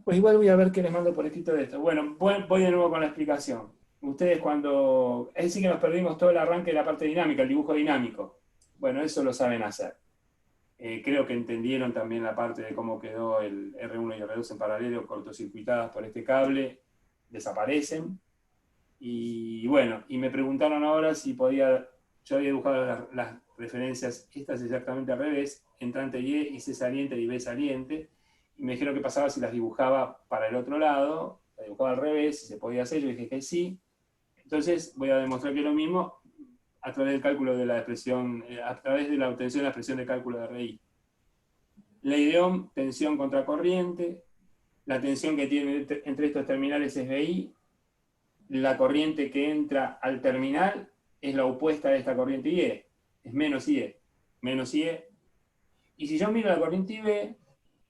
Pues igual voy a ver qué les mando por escrito de esto. Bueno, voy de nuevo con la explicación. Ustedes cuando... Es decir que nos perdimos todo el arranque de la parte dinámica, el dibujo dinámico. Bueno, eso lo saben hacer. Creo que entendieron también la parte de cómo quedó el R1 y R2 en paralelo, cortocircuitadas por este cable, desaparecen. Y bueno, y me preguntaron ahora si podía, yo había dibujado las referencias, estas exactamente al revés, entrante y E, y C saliente y B saliente, y me dijeron que pasaba si las dibujaba para el otro lado, las dibujaba al revés, si se podía hacer, yo dije que sí. Entonces voy a demostrar que es lo mismo a través del cálculo de la expresión, a través de la obtención de la expresión de cálculo de RI. Ley de Ohm, tensión contra corriente, la tensión que tiene entre estos terminales es BI, la corriente que entra al terminal es la opuesta de esta corriente IE, es menos IE, menos IE. Y si yo miro la corriente IB,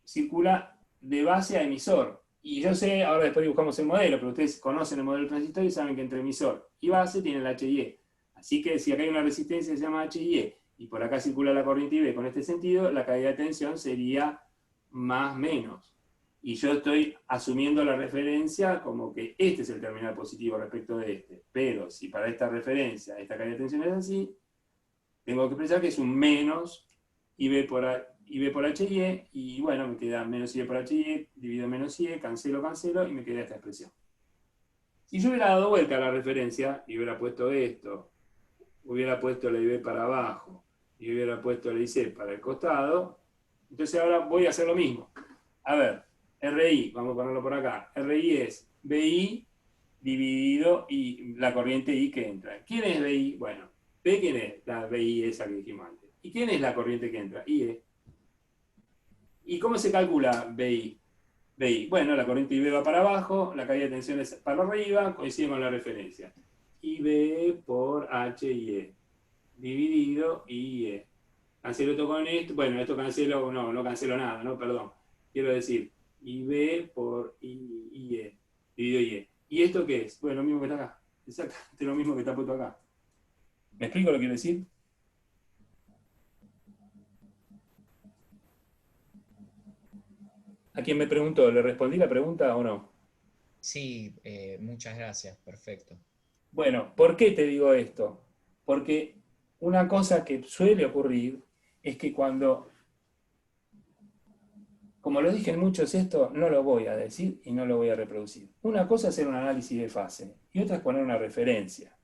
circula de base a emisor. Y yo sé, ahora después dibujamos el modelo, pero ustedes conocen el modelo transistor y saben que entre emisor y base tiene el HIE. Así que si acá hay una resistencia que se llama HIE y por acá circula la corriente IB con este sentido, la caída de tensión sería más menos. Y yo estoy asumiendo la referencia como que este es el terminal positivo respecto de este. Pero si para esta referencia esta caída de tensión es así, tengo que pensar que es un menos IB por HIE, y bueno, me queda menos IB por HIE, divido menos IE, cancelo, cancelo, y me queda esta expresión. Si yo hubiera dado vuelta a la referencia y hubiera puesto esto, hubiera puesto la IB para abajo y hubiera puesto la IC para el costado, entonces ahora voy a hacer lo mismo. A ver, RI, vamos a ponerlo por acá, RI es BI dividido y la corriente I que entra. ¿Quién es BI? Bueno, B, ¿quién es? La BI esa que dijimos antes. ¿Y quién es la corriente que entra? IE. ¿Y cómo se calcula BI? BI. Bueno, la corriente IB va para abajo, la caída de tensión es para arriba, coincide con la referencia. IB por HIE, dividido IE. Cancelo esto con esto, bueno, esto cancelo, no cancelo nada, no, perdón. Quiero decir, IB por IE, dividido IE. ¿Y esto qué es? Bueno, lo mismo que está acá. Exactamente lo mismo que está puesto acá. ¿Me explico lo que quiero decir? A quien me preguntó, ¿le respondí la pregunta o no? Sí, muchas gracias, perfecto. Bueno, ¿por qué te digo esto? Porque una cosa que suele ocurrir es que cuando, como lo dije en muchos esto, no lo voy a decir y no lo voy a reproducir. Una cosa es hacer un análisis de fase y otra es poner una referencia.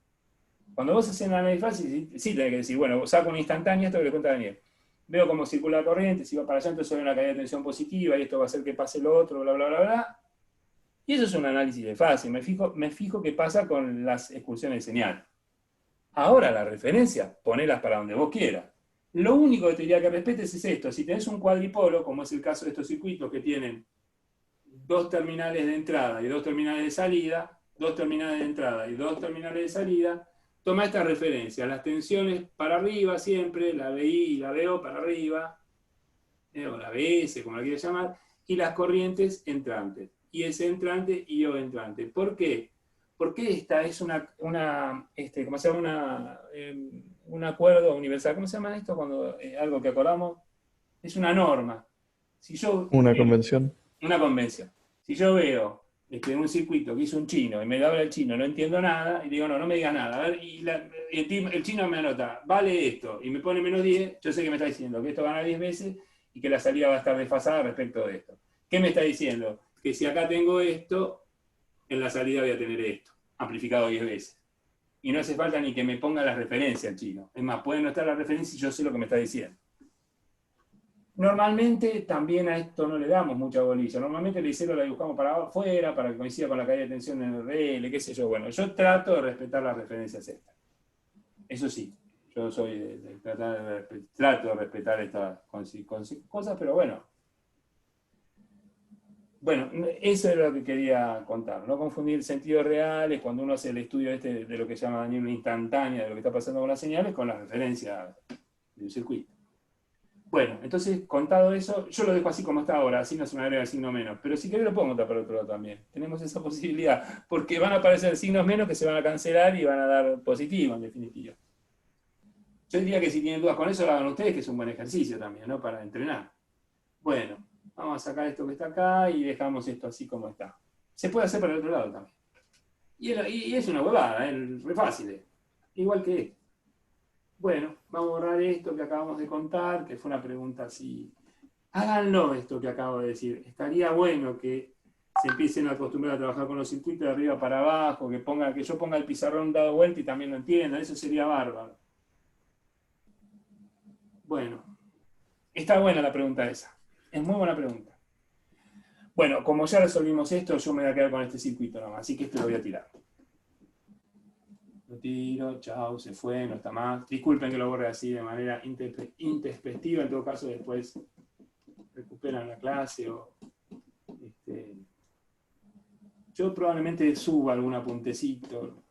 Cuando vos haces un análisis de fase, sí tenés que decir, bueno, saco una instantánea, esto que le cuenta Daniel. Veo cómo circula la corriente, si va para allá, entonces hay una caída de tensión positiva y esto va a hacer que pase lo otro, bla, bla, bla, bla. Y eso es un análisis de fase. Me fijo qué pasa con las excursiones de señal. Ahora la referencia, ponelas para donde vos quieras. Lo único que te diría que respetes es esto. Si tenés un cuadripolo, como es el caso de estos circuitos que tienen dos terminales de entrada y dos terminales de salida, dos terminales de entrada y dos terminales de salida, toma esta referencia. Las tensiones para arriba siempre, la BI y la BO para arriba, o la BS, como la quieras llamar, y las corrientes entrantes. Y ese entrante y O entrante. ¿Por qué? Porque esta es ¿cómo se llama? Un acuerdo universal. ¿Cómo se llama esto? Cuando algo que acordamos es una norma. Si yo Una veo convención. una convención, si yo veo un circuito que hizo un chino y me habla el chino, no entiendo nada, y digo, no me digas nada. A ver, el chino me anota, vale esto, y me pone menos 10, yo sé que me está diciendo que esto gana 10 veces y que la salida va a estar desfasada respecto de esto. ¿Qué me está diciendo? Que si acá tengo esto, en la salida voy a tener esto, amplificado 10 veces. Y no hace falta ni que me ponga la referencia el chino. Es más, puede no estar la referencia y yo sé lo que me está diciendo. Normalmente también a esto no le damos mucha bolilla. Normalmente el ICERO la dibujamos para afuera, para que coincida con la caída de tensión en el RL, qué sé yo. Bueno, yo trato de respetar las referencias estas. Eso sí, yo soy trato de respetar estas cosas, pero bueno. Bueno, eso es lo que quería contar. No confundir sentidos reales cuando uno hace el estudio este de lo que se llama Daniel una instantánea de lo que está pasando con las señales con las referencias del circuito. Bueno, entonces, contado eso, yo lo dejo así como está ahora, así no se me agrega el signo menos. Pero si querés lo puedo contar para otro lado también. Tenemos esa posibilidad, porque van a aparecer signos menos que se van a cancelar y van a dar positivo, en definitiva. Yo diría que si tienen dudas con eso, lo hagan ustedes, que es un buen ejercicio también, ¿no? Para entrenar. Bueno, Vamos a sacar esto que está acá y dejamos esto así como está. Se puede hacer para el otro lado también. Y es una huevada, re fácil. Igual que esto. Bueno, vamos a borrar esto que acabamos de contar, que fue una pregunta así. Háganlo esto que acabo de decir. Estaría bueno que se empiecen a acostumbrar a trabajar con los circuitos de arriba para abajo, que yo ponga el pizarrón dado vuelta y también lo entiendan. Eso sería bárbaro. Bueno, está buena la pregunta esa. Es muy buena pregunta. Bueno, como ya resolvimos esto, yo me voy a quedar con este circuito nomás, así que este lo voy a tirar. Lo tiro, chao, se fue, no está más. Disculpen que lo borre así de manera introspectiva, en todo caso después recuperan la clase o yo probablemente suba algún apuntecito.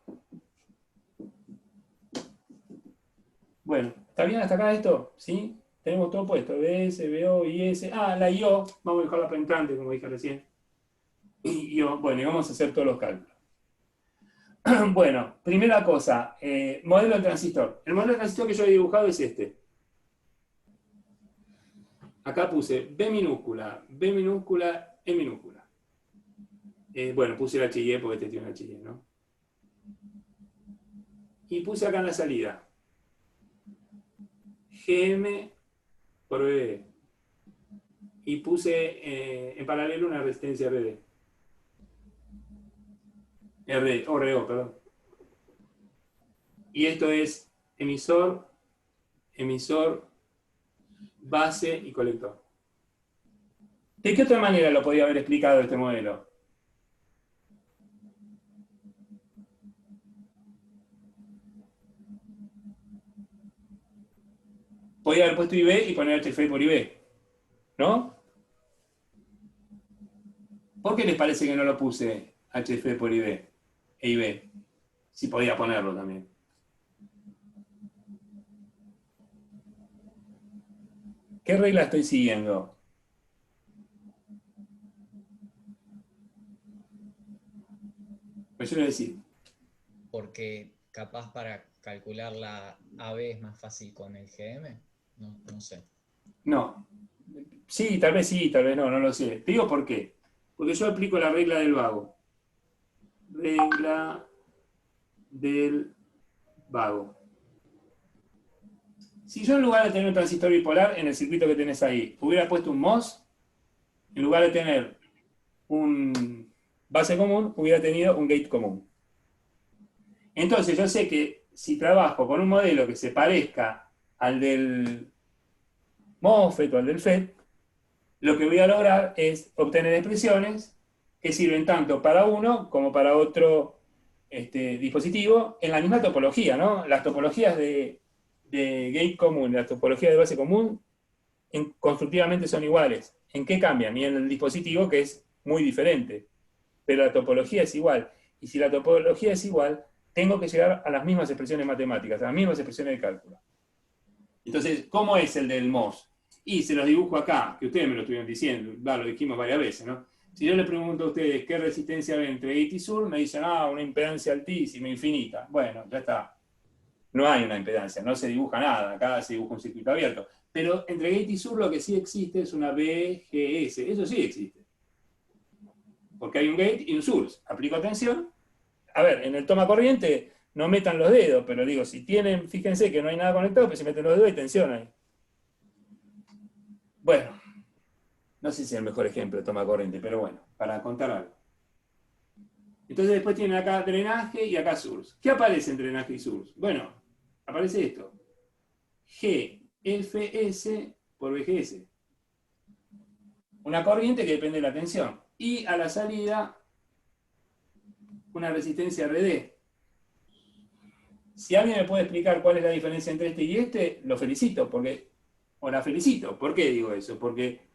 Bueno, ¿está bien hasta acá esto? ¿Sí? Tenemos todo puesto, BS, BO, IS. Ah, la IO, vamos a dejarla pendiente, como dije recién. Y IO, bueno, y vamos a hacer todos los cálculos. Bueno, primera cosa, modelo de transistor. El modelo de transistor que yo he dibujado es este. Acá puse B minúscula, B minúscula, E minúscula. Bueno, puse el HIE porque este tiene un HIE, ¿no? Y puse acá en la salida GM por BB. Y puse en paralelo una resistencia RD. RO, perdón. Y esto es emisor, base y colector. ¿De qué otra manera lo podía haber explicado este modelo? Podía haber puesto IB y poner HF por IB, ¿no? ¿Por qué les parece que no lo puse HF por IB e IB? Si podía ponerlo también. ¿Qué regla estoy siguiendo? Pues yo le decir. Porque capaz para calcular la AB es más fácil con el GM. No sé. No. Sí, tal vez no, no lo sé. Te digo por qué. Porque yo aplico la regla del vago. Regla del vago. Si yo en lugar de tener un transistor bipolar en el circuito que tenés ahí, hubiera puesto un MOS, en lugar de tener un base común, hubiera tenido un gate común. Entonces yo sé que si trabajo con un modelo que se parezca al del MOSFET o al del FET, lo que voy a lograr es obtener expresiones que sirven tanto para uno como para otro dispositivo en la misma topología, ¿no? Las topologías de gate común, las topologías de base común, constructivamente son iguales. ¿En qué cambian? Y en el dispositivo, que es muy diferente. Pero la topología es igual. Y si la topología es igual, tengo que llegar a las mismas expresiones matemáticas, a las mismas expresiones de cálculo. Entonces, ¿cómo es el del MOS? Y se los dibujo acá, que ustedes me lo estuvieron diciendo, lo dijimos varias veces, ¿no? Si yo les pregunto a ustedes qué resistencia ven entre gate y sur, me dicen, una impedancia altísima, infinita. Bueno, ya está. No hay una impedancia, no se dibuja nada, acá se dibuja un circuito abierto. Pero entre gate y sur lo que sí existe es una BGS, eso sí existe. Porque hay un gate y un source. Aplico atención. A ver, en el toma corriente no metan los dedos, pero digo, si tienen, fíjense que no hay nada conectado, pues se meten los dedos y tensión ahí. Bueno, no sé si es el mejor ejemplo de toma corriente, pero bueno, para contar algo. Entonces después tienen acá drenaje y acá source. ¿Qué aparece en drenaje y source? Bueno, aparece esto. GFS por VGS. Una corriente que depende de la tensión. Y a la salida, una resistencia RD. Si alguien me puede explicar cuál es la diferencia entre este y este, lo felicito, o la felicito. ¿Por qué digo eso? Porque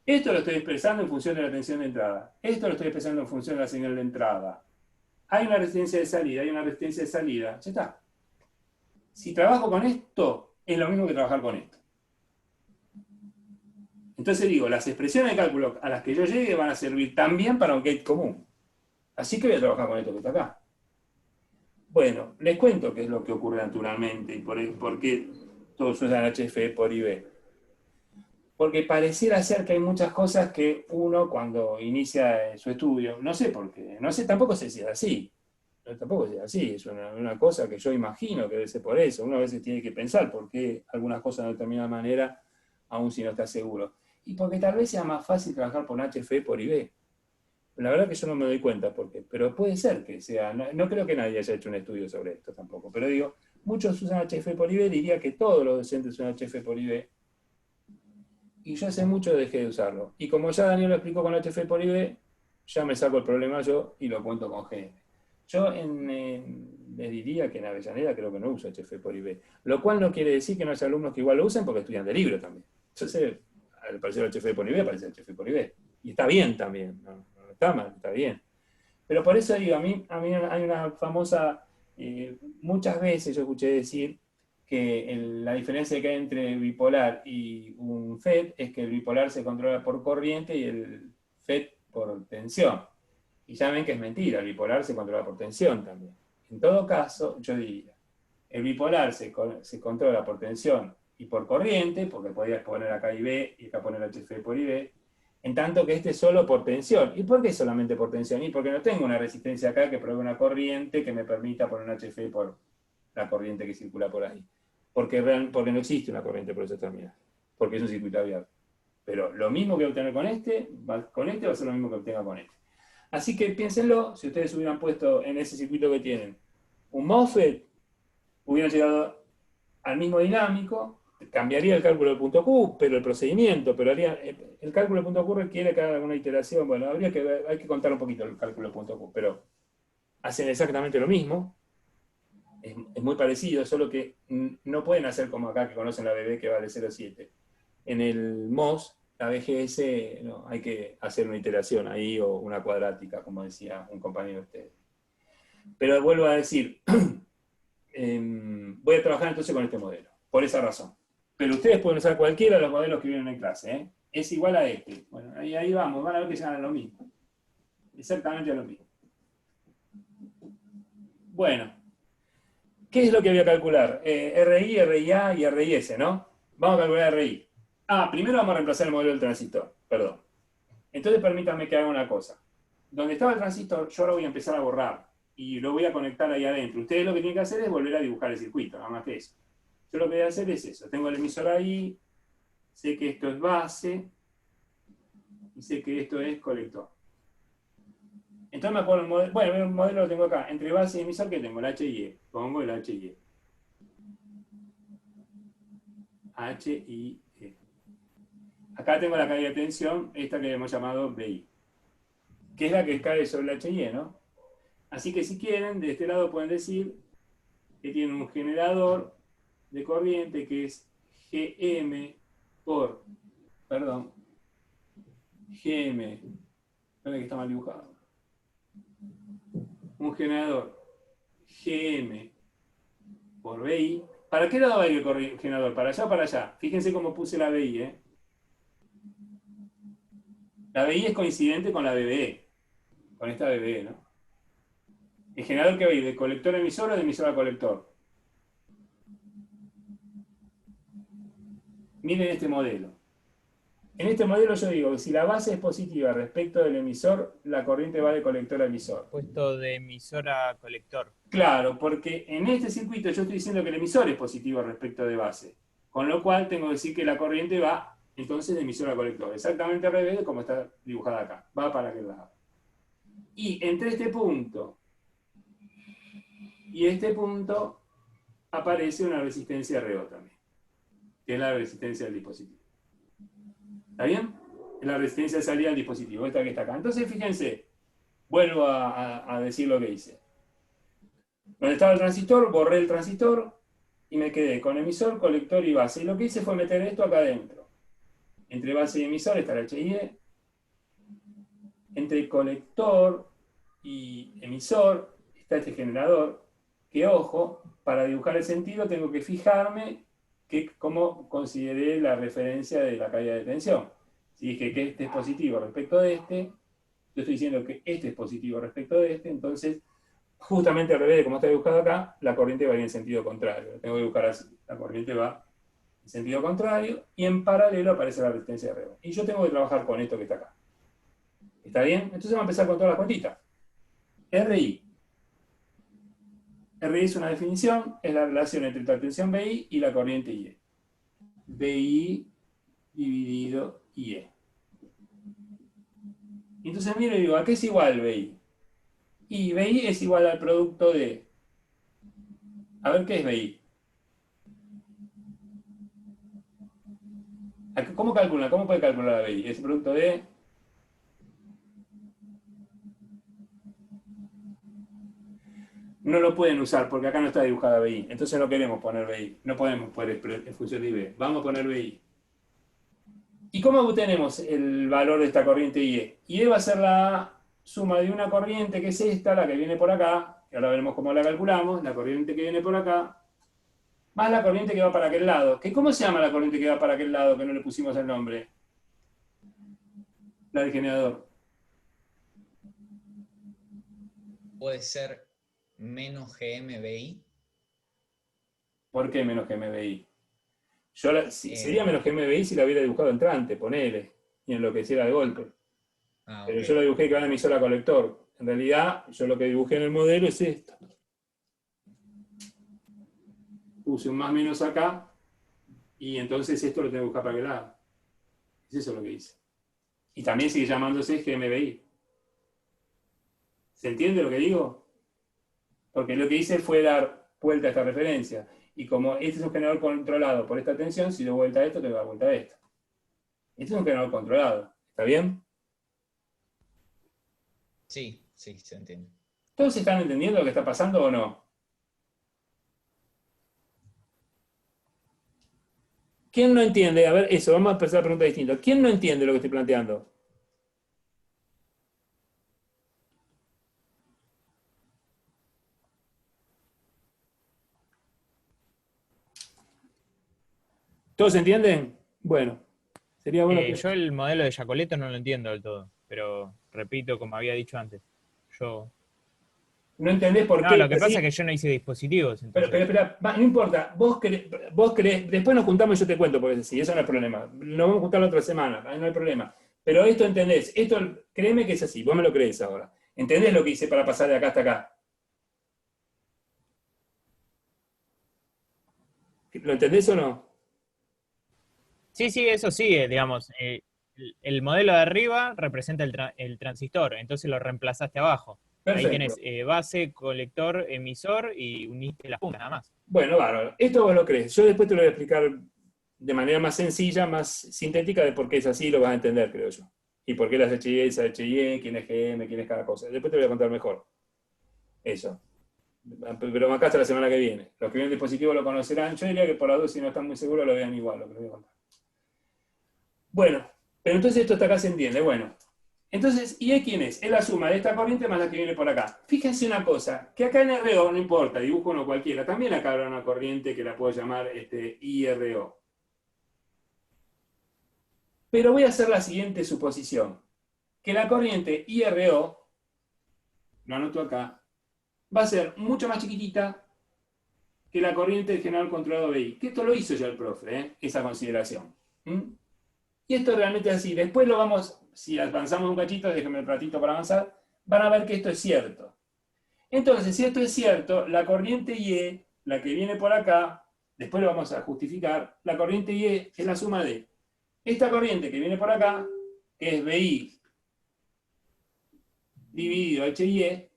esto lo estoy expresando en función de la tensión de entrada. Esto lo estoy expresando en función de la señal de entrada. Hay una resistencia de salida, hay una resistencia de salida. Ya está. Si trabajo con esto, es lo mismo que trabajar con esto. Entonces digo, las expresiones de cálculo a las que yo llegue van a servir también para un gate común. Así que voy a trabajar con esto que está acá. Bueno, les cuento qué es lo que ocurre naturalmente y por qué todos usan HF por IB. Porque pareciera ser que hay muchas cosas que uno cuando inicia su estudio, no sé por qué, no sé, tampoco sé si es así, tampoco es así, es una cosa que yo imagino que debe ser por eso, uno a veces tiene que pensar por qué algunas cosas de determinada manera, aun si no está seguro. Y porque tal vez sea más fácil trabajar por HF por IB. La verdad que yo no me doy cuenta por qué, pero puede ser que sea, no creo que nadie haya hecho un estudio sobre esto tampoco, pero digo, muchos usan HF por IB, diría que todos los docentes usan HF por IB, y yo hace mucho dejé de usarlo. Y como ya Daniel lo explicó con HF por IB, ya me saco el problema yo y lo cuento con GM. Yo les diría que en Avellaneda creo que no uso HF por IB, lo cual no quiere decir que no haya alumnos que igual lo usen porque estudian de libro también. Entonces, al parecer HF por IB, aparece HF por IB. Y está bien también, no está mal, está bien. Pero por eso digo, a mí hay una famosa, muchas veces yo escuché decir que la diferencia que hay entre bipolar y un FET es que el bipolar se controla por corriente y el FET por tensión. Y ya ven que es mentira, el bipolar se controla por tensión también. En todo caso, yo diría, el bipolar se controla por tensión y por corriente, porque podrías poner acá IB y acá poner HF por IB, en tanto que este es solo por tensión. ¿Y por qué solamente por tensión? Y porque no tengo una resistencia acá que provee una corriente que me permita poner un HF por la corriente que circula por ahí. Porque no existe una corriente por esos terminales, porque es un circuito abierto. Pero lo mismo que voy a obtener con este va a ser lo mismo que obtenga con este. Así que piénsenlo, si ustedes hubieran puesto en ese circuito que tienen un MOSFET, hubieran llegado al mismo dinámico, cambiaría el cálculo del punto Q, pero el procedimiento, pero el cálculo del punto Q requiere que haga alguna iteración, bueno, hay que contar un poquito el cálculo del punto Q, pero hacen exactamente lo mismo, es muy parecido, solo que no pueden hacer como acá que conocen la BB que vale 0,7. En el MOS, la BGS, no, hay que hacer una iteración ahí o una cuadrática, como decía un compañero de ustedes. Pero vuelvo a decir, voy a trabajar entonces con este modelo, por esa razón. Pero ustedes pueden usar cualquiera de los modelos que vienen en clase, ¿eh? Es igual a este. Bueno, ahí vamos, van a ver que llegan a lo mismo. Exactamente a lo mismo. Bueno, ¿qué es lo que voy a calcular? RI, RIA y RIS, ¿no? Vamos a calcular RI. Primero vamos a reemplazar el modelo del transistor, perdón. Entonces permítanme que haga una cosa. Donde estaba el transistor, yo ahora voy a empezar a borrar y lo voy a conectar ahí adentro. Ustedes lo que tienen que hacer es volver a dibujar el circuito, nada más que eso. Yo lo que voy a hacer es eso. Tengo el emisor ahí, sé que esto es base y sé que esto es colector. Entonces me acuerdo el modelo, bueno, el modelo lo tengo acá. Entre base y emisor, ¿qué tengo? El H y E. Pongo el H y E. H y E. Acá tengo la caída de tensión, esta que hemos llamado BI, que es la que cae sobre el H y E, ¿no? Así que si quieren, de este lado pueden decir que tienen un generador de corriente que es GM por, perdón, GM, que está mal dibujado, un generador GM por BI. ¿Para qué lado va a ir el generador? ¿Para allá o para allá? Fíjense cómo puse la BI, ¿eh? La BI es coincidente con la BBE, con esta BBE, ¿no? El generador que va a ir de colector a emisor o de emisor a colector. Miren este modelo. En este modelo yo digo que si la base es positiva respecto del emisor, la corriente va de colector a emisor. Puesto de emisor a colector. Claro, porque en este circuito yo estoy diciendo que el emisor es positivo respecto de base. Con lo cual tengo que decir que la corriente va entonces de emisor a colector. Exactamente al revés de como está dibujada acá. Va para aquel lado. Y entre este punto y este punto aparece una resistencia RO también, que es la resistencia del dispositivo. ¿Está bien? Es la resistencia de salida del dispositivo, esta que está acá. Entonces, fíjense, vuelvo a decir lo que hice. Donde estaba el transistor, borré el transistor y me quedé con emisor, colector y base. Y lo que hice fue meter esto acá adentro. Entre base y emisor está el HIE. Entre colector y emisor está este generador. Que, ojo, para dibujar el sentido tengo que fijarme cómo consideré la referencia de la caída de tensión. Si dije que este es positivo respecto de este, yo estoy diciendo que este es positivo respecto de este, entonces, justamente al revés de como está dibujado acá, la corriente va en sentido contrario. Tengo que dibujar así. La corriente va en sentido contrario, y en paralelo aparece la resistencia de rebote. Y yo tengo que trabajar con esto que está acá. ¿Está bien? Entonces vamos a empezar con todas las cuentitas. RI. RI es una definición, es la relación entre la tensión BI y la corriente IE. BI dividido IE. Entonces miro y digo, ¿a qué es igual BI? Y BI es igual al producto de... A ver, ¿qué es BI? ¿Cómo calcula? ¿Cómo puede calcular la BI? Es el producto de... No lo pueden usar porque acá no está dibujada BI. Entonces no queremos poner BI. No podemos poner en función de IB. Vamos a poner BI. ¿Y cómo obtenemos el valor de esta corriente IE? IE va a ser la suma de una corriente que es esta, la que viene por acá, que ahora veremos cómo la calculamos, la corriente que viene por acá, más la corriente que va para aquel lado. ¿Cómo se llama la corriente que va para aquel lado que no le pusimos el nombre? La del generador. Puede ser menos GMBI. ¿Por qué menos GMBI? Sería Eh, menos GMBI si la hubiera dibujado entrante, ponele, y enloqueciera de golpe. Pero ok. yo lo dibujé que va en emisora colector. En realidad, yo lo que dibujé en el modelo es esto. Puse un más menos acá, y entonces esto lo tengo que buscar para aquel lado. Es eso lo que hice. Y también sigue llamándose GMBI. ¿Se entiende lo que digo? Porque lo que hice fue dar vuelta a esta referencia. Y como este es un generador controlado por esta tensión, si doy vuelta a esto, te doy vuelta a esto. Este es un generador controlado. ¿Está bien? Sí, sí, se entiende. ¿Todos están entendiendo lo que está pasando o no? ¿Quién no entiende? A ver, eso, vamos a empezar la pregunta distinta. ¿Quién no entiende lo que estoy planteando? ¿Todos entienden? Bueno, sería bueno que... Yo el modelo de Giacoletto no lo entiendo del todo, pero repito, como había dicho antes, yo... No entendés por No, qué lo es que pasa es así. que yo no hice dispositivos, Pero entonces... espera, no importa, vos querés, después nos juntamos y yo te cuento porque es así, eso no es problema. Nos vamos a juntar la otra semana, ahí no hay problema. Pero esto entendés, esto créeme que es así, vos me lo crees ahora. ¿Entendés lo que hice para pasar de acá hasta acá? ¿Lo entendés o no? Sí, sí, eso sí, digamos, el modelo de arriba representa el transistor, entonces lo reemplazaste abajo. Ahí tenés Perfecto. base, colector, emisor y uniste las puntas, nada más. Bueno, bárbaro. Esto vos lo crees. Yo después te lo voy a explicar de manera más sencilla, más sintética de por qué es así, lo vas a entender, creo yo. Y por qué las HI es HIE, quién es GM, quién es cada cosa. Después te lo voy a contar mejor. Eso. Pero acá hasta la semana que viene. Los que ven el dispositivo lo conocerán. Yo diría que por las dos, si no están muy seguros, lo vean igual, lo que les voy a contar. Bueno, pero entonces esto hasta acá se entiende. Bueno, entonces, ¿IE quién es? Es la suma de esta corriente más la que viene por acá. Fíjense una cosa, que acá en RO no importa, dibujo uno cualquiera. También acá habrá una corriente que la puedo llamar IRO. Pero voy a hacer la siguiente suposición. Que la corriente IRO, lo anoto acá, va a ser mucho más chiquitita que la corriente del generador controlado BI. Que esto lo hizo ya el profe, esa consideración. ¿Mm? Y esto realmente es así. Después lo vamos, si avanzamos un cachito, déjenme el ratito para avanzar, van a ver que esto es cierto. Entonces, si esto es cierto, la corriente IE, la que viene por acá, después lo vamos a justificar, la corriente IE es la suma de esta corriente que viene por acá, que es BI dividido HIE,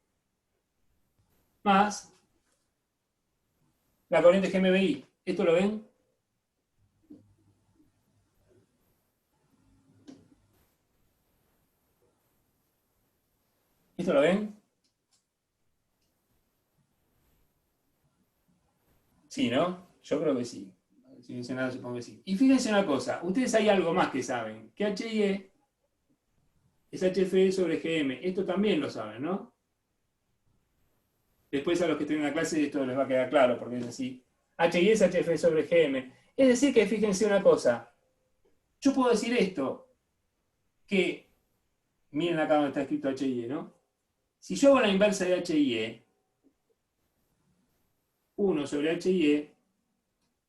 más la corriente GMBI. ¿Esto lo ven? ¿Esto lo ven? Sí, ¿no? Yo creo que sí. Si no dice nada, supongo que sí. Y fíjense una cosa, ustedes hay algo más que saben, que HIE es HFE sobre GM. Esto también lo saben, ¿no? Después a los que estén en la clase esto les va a quedar claro, porque es así. HI es HFE sobre GM. Es decir que fíjense una cosa, yo puedo decir esto, que, miren acá donde está escrito HIE, ¿no? Si yo hago la inversa de HIE, 1 sobre HIE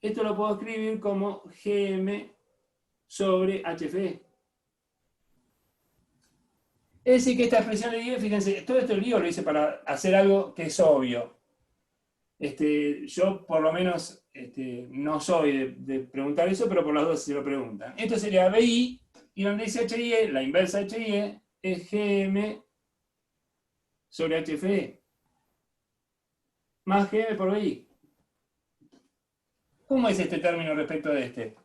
esto lo puedo escribir como GM sobre HFE. Es decir, que esta expresión de IE, fíjense, todo este lío lo hice para hacer algo que es obvio. Yo por lo menos no soy de preguntar eso, pero por las dos se lo preguntan. Esto sería BI, y donde dice HIE, la inversa de HIE, es GM sobre HFE, más GM por BI. ¿Cómo es este término respecto de este?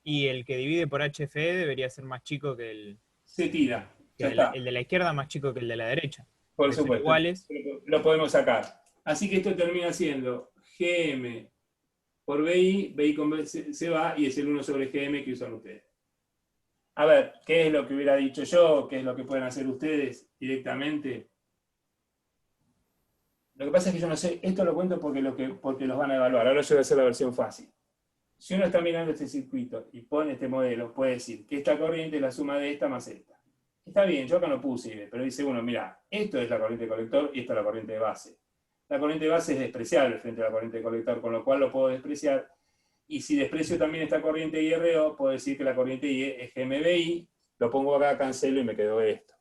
Y el que divide por HFE debería ser más chico que Se tira, ya está. el de la izquierda, más chico que el de la derecha. Por Porque son supuesto, iguales. lo podemos sacar. Así que esto termina siendo GM por BI, BI con B se va y es el 1 sobre GM que usan ustedes. A ver, ¿qué es lo que hubiera dicho yo? ¿Qué es lo que pueden hacer ustedes directamente? Lo que pasa es que yo no sé, esto lo cuento porque los van a evaluar. Ahora yo voy a hacer la versión fácil. Si uno está mirando este circuito y pone este modelo, puede decir que esta corriente es la suma de esta más esta. Está bien, yo acá no puse, pero dice uno, mira, esto es la corriente de colector y esta es la corriente de base. La corriente de base es despreciable frente a la corriente de colector, con lo cual lo puedo despreciar. Y si desprecio también esta corriente IRO, puedo decir que la corriente IE es GMBI, lo pongo acá, cancelo y me quedó esto.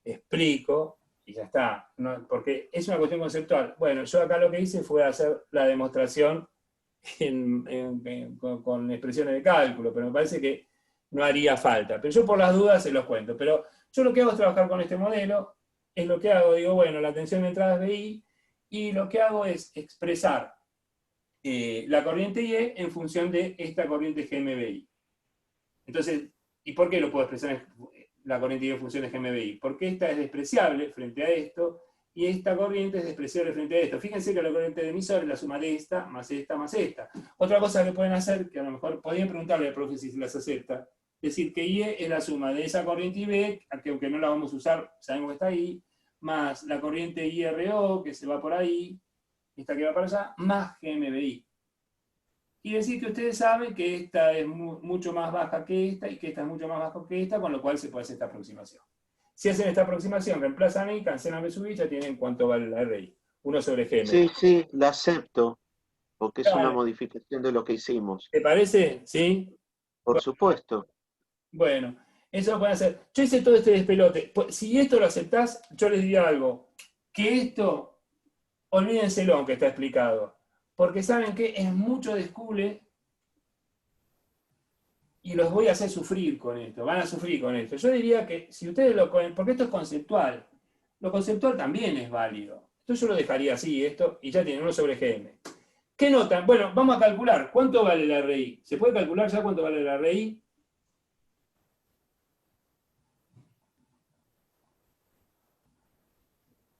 Explico y ya está. No, porque es una cuestión conceptual. Bueno, yo acá lo que hice fue hacer la demostración con expresiones de cálculo, pero me parece que no haría falta. Pero yo por las dudas se los cuento. Pero yo lo que hago es trabajar con este modelo, es lo que hago, digo, bueno, la tensión de entrada es BI, y lo que hago es expresar la corriente IE en función de esta corriente GMBI. Entonces, ¿y por qué lo puedo expresar la corriente IE en función de GMBI? Porque esta es despreciable frente a esto, y esta corriente es despreciable frente a esto. Fíjense que la corriente de emisor es la suma de esta, más esta, más esta. Otra cosa que pueden hacer, que a lo mejor podrían preguntarle al profe si se las acepta, es decir, que IE es la suma de esa corriente IB, que aunque no la vamos a usar, sabemos que está ahí, más la corriente IRO, que se va por ahí, esta que va para allá, más GMBI. Y decir que ustedes saben que esta es mucho más baja que esta y que esta es mucho más baja que esta, con lo cual se puede hacer esta aproximación. Si hacen esta aproximación, reemplazan y cancelan B sub I, ya tienen cuánto vale la RI. 1 sobre GM. Sí, sí, la acepto, porque es una Claro. modificación de lo que hicimos. ¿Te parece? ¿Sí? Por supuesto. Bueno, eso lo pueden hacer. Yo hice todo este despelote. Si esto lo aceptás, yo les diría algo. Que esto, olvídenselo aunque está explicado. Porque saben que es mucho descule y los voy a hacer sufrir con esto. Van a sufrir con esto. Yo diría que si ustedes porque esto es conceptual. Lo conceptual también es válido. Entonces yo lo dejaría así, esto, y ya tienen 1 sobre GM. ¿Qué notan? Bueno, vamos a calcular. ¿Cuánto vale la RI? ¿Se puede calcular ya cuánto vale la RI?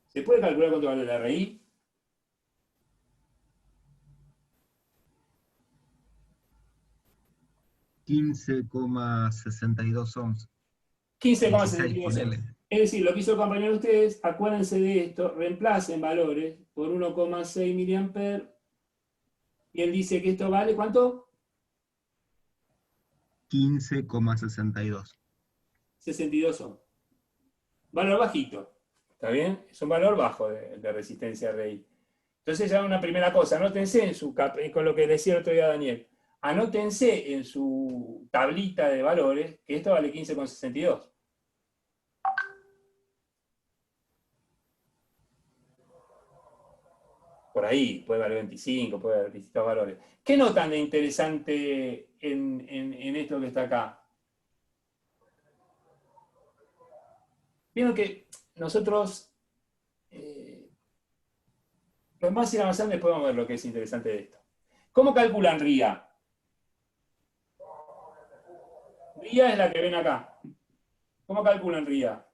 ¿Se puede calcular cuánto vale la RI? $15,62 ohms. 15,62 ponele. ohms. Es decir, lo que hizo el compañero de ustedes, acuérdense de esto, reemplacen valores por 1,6 mA, y él dice que esto vale, ¿cuánto? 15,62. 62 ohms. Valor bajito, ¿está bien? Es un valor bajo de resistencia RI. Entonces ya una primera cosa, anótense con lo que decía el otro día Daniel, anótense en su tablita de valores que esto vale 15,62. Por ahí, puede valer 25, puede haber distintos valores. ¿Qué notan de interesante en esto que está acá? Vieron que nosotros, los más ir avanzando, después vamos a ver lo que es interesante de esto. ¿Cómo calculan RIA? RIA es la que ven acá. ¿Cómo calculan RIA?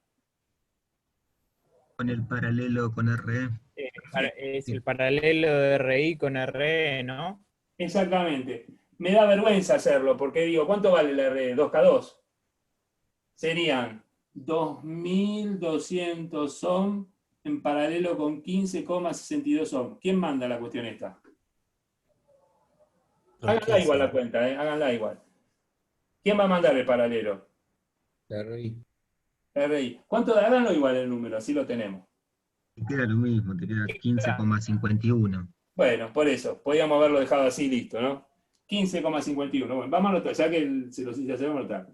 Con el paralelo con RE. Es el paralelo de RI con RE, ¿no? Exactamente. Me da vergüenza hacerlo, porque digo, ¿cuánto vale la RE? 2K2. Serían 2.200 ohms en paralelo con 15,62 ohms. ¿Quién manda la cuestión esta? Háganla igual la cuenta, háganla igual. ¿Quién va a mandar el paralelo? La RI. RI. ¿Cuánto? Háganlo igual el número, así lo tenemos. Te queda lo mismo, te queda 15,51. Bueno, por eso, podríamos haberlo dejado así listo, ¿no? 15,51. Bueno, vamos a anotar, ya que se los hice hacer, vamos a anotar.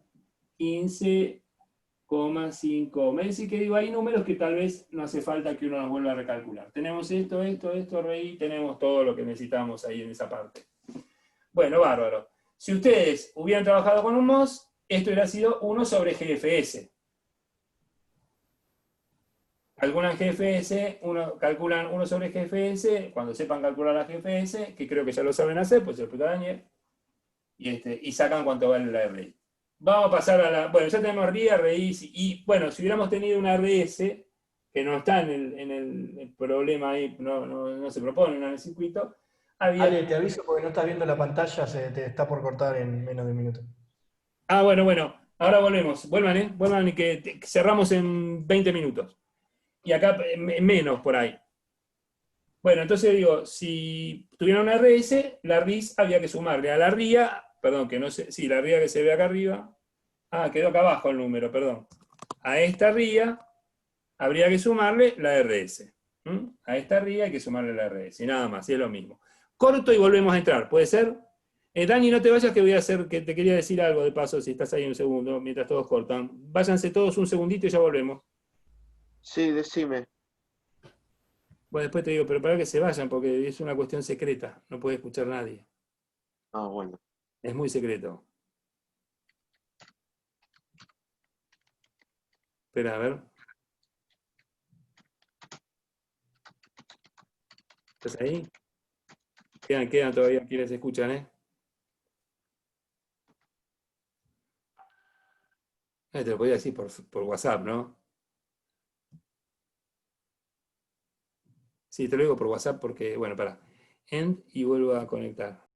15,5. Me dice que digo, hay números que tal vez no hace falta que uno los vuelva a recalcular. Tenemos esto, RI, tenemos todo lo que necesitamos ahí en esa parte. Bueno, bárbaro. Si ustedes hubieran trabajado con un MOS, esto hubiera sido 1 sobre GFS. Calculan GFS, calculan 1 sobre GFS, cuando sepan calcular la GFS, que creo que ya lo saben hacer, pues se lo explica Daniel, y sacan cuánto vale la RI. Vamos a pasar a la... Bueno, ya tenemos RI, y bueno, si hubiéramos tenido una RS, que no está en el problema ahí, no se propone en el circuito, había... Ale, te aviso porque no estás viendo la pantalla, se te está por cortar en menos de un minuto. Ah, bueno, ahora volvemos. Vuelvan y que cerramos en 20 minutos. Y acá menos por ahí. Bueno, entonces digo, si tuviera una RS, la RIS había que sumarle a la RIA, perdón, que no sé, sí, la RIA que se ve acá arriba, quedó acá abajo el número, perdón. A esta RIA habría que sumarle la RS. A esta RIA hay que sumarle la RS, y nada más, y es lo mismo. Corto y volvemos a entrar, ¿puede ser? Dani, no te vayas que voy a hacer, que te quería decir algo de paso, si estás ahí un segundo, mientras todos cortan. Váyanse todos un segundito y ya volvemos. Sí, decime. Bueno, después te digo, pero para que se vayan, porque es una cuestión secreta, no puede escuchar nadie. Ah, bueno. Es muy secreto. Espera, a ver. ¿Estás ahí? Quedan todavía quienes escuchan, ¿eh? Te lo podía decir por WhatsApp, ¿no? Sí, te lo digo por WhatsApp porque, bueno, para. End y vuelvo a conectar.